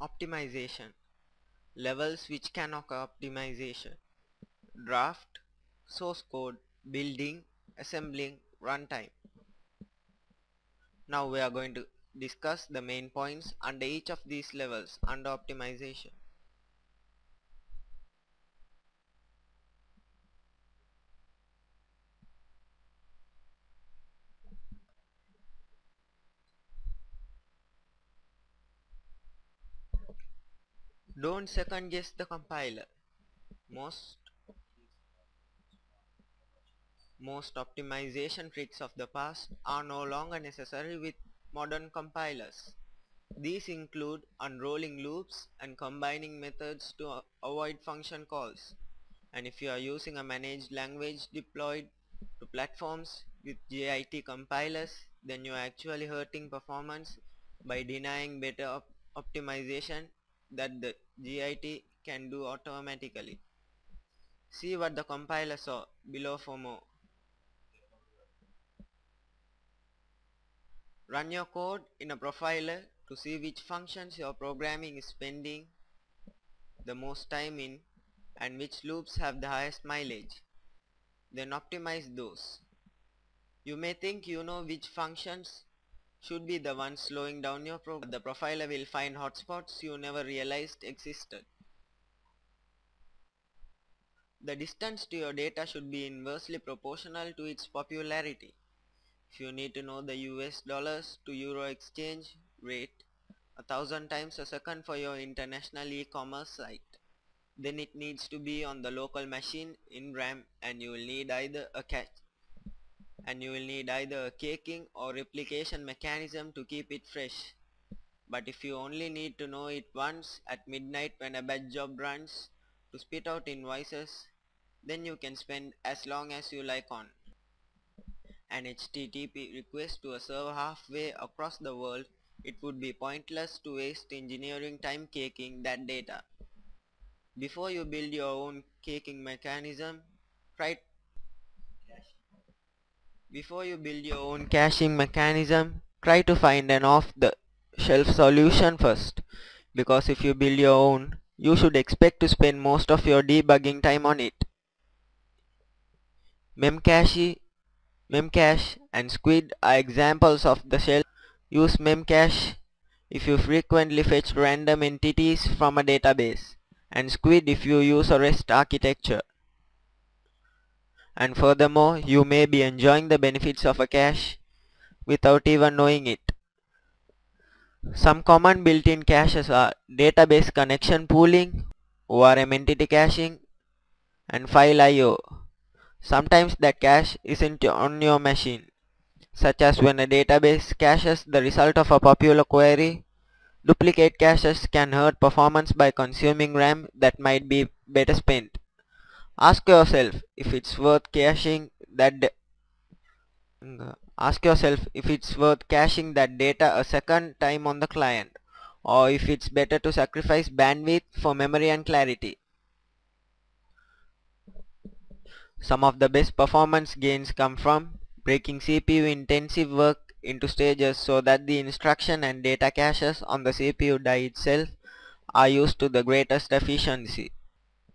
Optimization. Levels which can occur optimization. Draft, source code, building, assembling, runtime. Now we are going to discuss the main points under each of these levels under optimization. Don't second guess the compiler. Most optimization tricks of the past are no longer necessary with modern compilers. These include unrolling loops and combining methods to avoid function calls. And if you are using a managed language deployed to platforms with JIT compilers, then you are actually hurting performance by denying better optimization that the JIT can do automatically. See what the compiler saw below for more. Run your code in a profiler to see which functions your programming is spending the most time in and which loops have the highest mileage. Then optimize those. You may think you know which functions should be the ones slowing down your program, but the profiler will find hotspots you never realized existed. The distance to your data should be inversely proportional to its popularity. If you need to know the US dollars to euro exchange rate 1,000 times a second for your international e-commerce site, then it needs to be on the local machine in RAM, and you will need either a caking or replication mechanism to keep it fresh. But if you only need to know it once at midnight when a batch job runs to spit out invoices, then you can spend as long as you like on an HTTP request to a server halfway across the world. It would be pointless to waste engineering time caking that data. Before you build your own caking mechanism, try to find an off-the-shelf solution first, because if you build your own, you should expect to spend most of your debugging time on it. Memcache and Squid are examples of the shell. Use Memcache if you frequently fetch random entities from a database, and Squid if you use a REST architecture. And furthermore, you may be enjoying the benefits of a cache without even knowing it. Some common built-in caches are database connection pooling, ORM entity caching, and file I/O. Sometimes that cache isn't on your machine, such as when a database caches the result of a popular query. Duplicate caches can hurt performance by consuming RAM that might be better spent. Ask yourself if it's worth caching that data a second time on the client, or if it's better to sacrifice bandwidth for memory and clarity. Some of the best performance gains come from breaking CPU intensive work into stages so that the instruction and data caches on the CPU die itself are used to the greatest efficiency.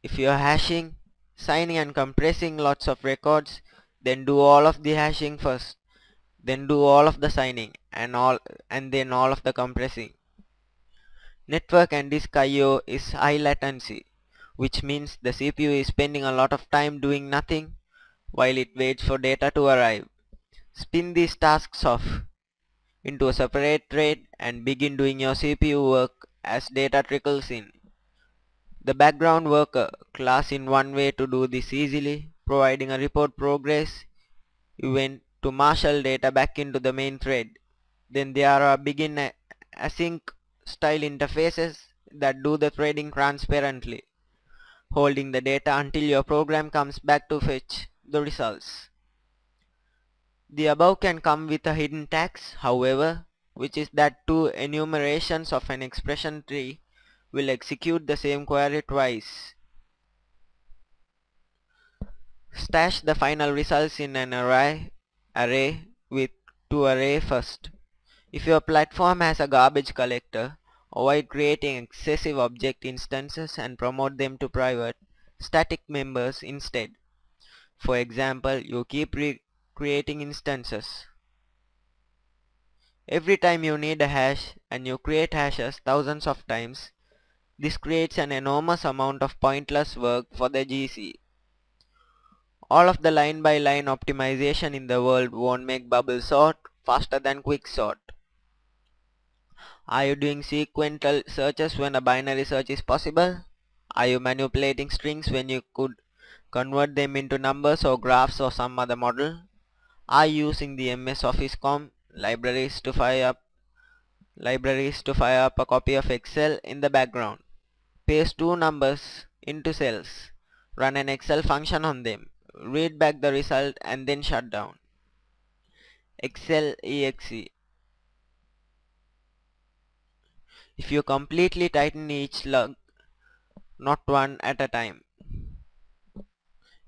If you're hashing, signing and compressing lots of records, then do all of the hashing first, then do all of the signing and then all of the compressing. Network and disk I/O is high latency, which means the CPU is spending a lot of time doing nothing while it waits for data to arrive. Spin these tasks off into a separate thread and begin doing your CPU work as data trickles in. The background worker class in one way to do this easily, providing a report progress event to marshal data back into the main thread. Then there are begin async style interfaces that do the threading transparently, holding the data until your program comes back to fetch the results. The above can come with a hidden tax, however, which is that two enumerations of an expression tree will execute the same query twice. Stash the final results in an array with toArray first. If your platform has a garbage collector Avoid creating excessive object instances and promote them to private, static members instead. For example, you keep creating instances every time you need a hash and you create hashes thousands of times. This creates an enormous amount of pointless work for the GC. All of the line-by-line optimization in the world won't make bubble sort faster than quicksort. Are you doing sequential searches when a binary search is possible? Are you manipulating strings when you could convert them into numbers or graphs or some other model? Are you using the MS Office COM libraries to fire up a copy of Excel in the background? Paste two numbers into cells, run an Excel function on them, read back the result and then shut down. Excel exe. If you completely tighten each lug, not one at a time.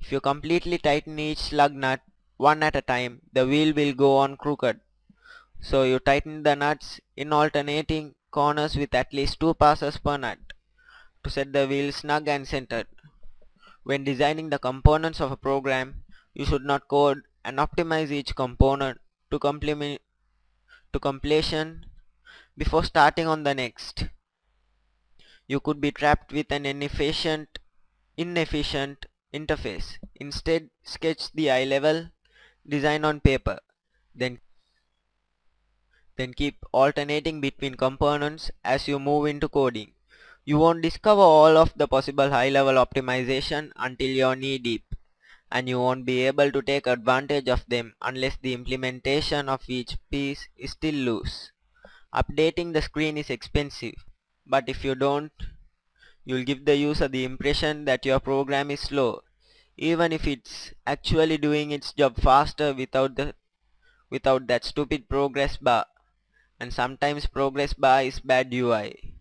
If you completely tighten each slug nut one at a time, the wheel will go on crooked. So you tighten the nuts in alternating corners with at least 2 passes per nut to set the wheel snug and centered. When designing the components of a program, you should not code and optimize each component to completion before starting on the next. You could be trapped with an inefficient interface. Instead, sketch the eye level design on paper. Then, then keep alternating between components as you move into coding. You won't discover all of the possible high-level optimization until you're knee-deep, and you won't be able to take advantage of them unless the implementation of each piece is still loose. Updating the screen is expensive, but if you don't, you'll give the user the impression that your program is slow, even if it's actually doing its job faster without that stupid progress bar. And sometimes progress bar is bad UI.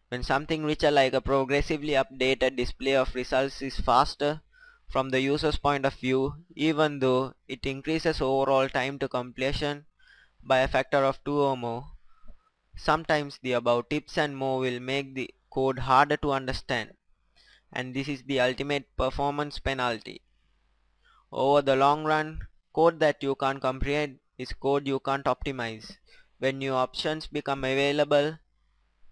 When something richer like a progressively updated display of results is faster from the user's point of view, even though it increases overall time to completion by a factor of 2 or more, sometimes the above tips and more will make the code harder to understand, and this is the ultimate performance penalty. Over the long run, code that you can't comprehend is code you can't optimize. When new options become available,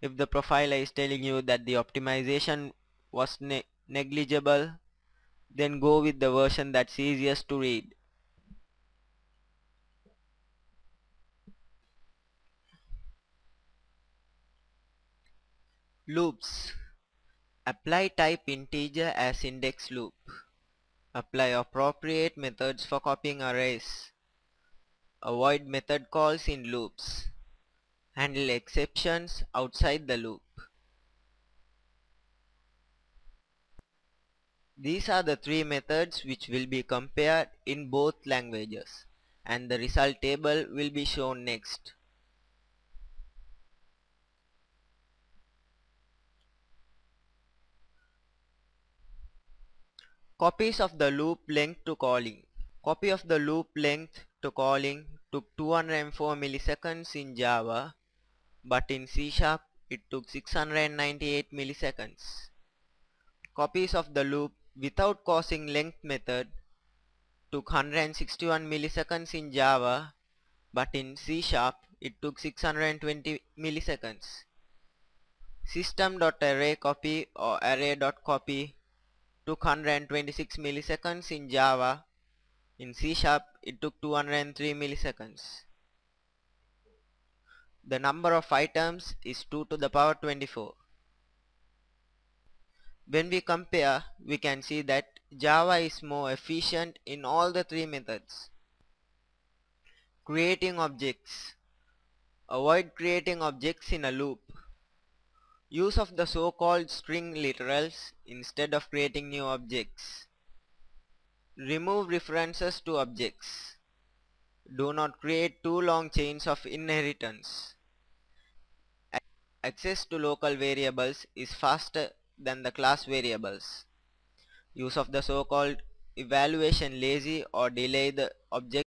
if the profiler is telling you that the optimization was negligible, then go with the version that's easiest to read. Loops. Apply type integer as index loop. Apply appropriate methods for copying arrays. Avoid method calls in loops. Handle exceptions outside the loop. These are the three methods which will be compared in both languages, and the result table will be shown next. Copies of the loop length to calling. Copy of the loop length to calling took 204 milliseconds in Java, but in C# it took 698 milliseconds. Copies of the loop without causing length method took 161 milliseconds in Java, but in C# it took 620 milliseconds. System.arrayCopy or array.copy took 126 milliseconds in Java. In C# it took 203 milliseconds. The number of items is 2 to the power 24. When we compare, we can see that Java is more efficient in all the three methods. Creating objects. Avoid creating objects in a loop. Use of the so-called string literals instead of creating new objects. Remove references to objects. Do not create too long chains of inheritance. Access to local variables is faster than the class variables. Use of the so-called evaluation lazy or delay the object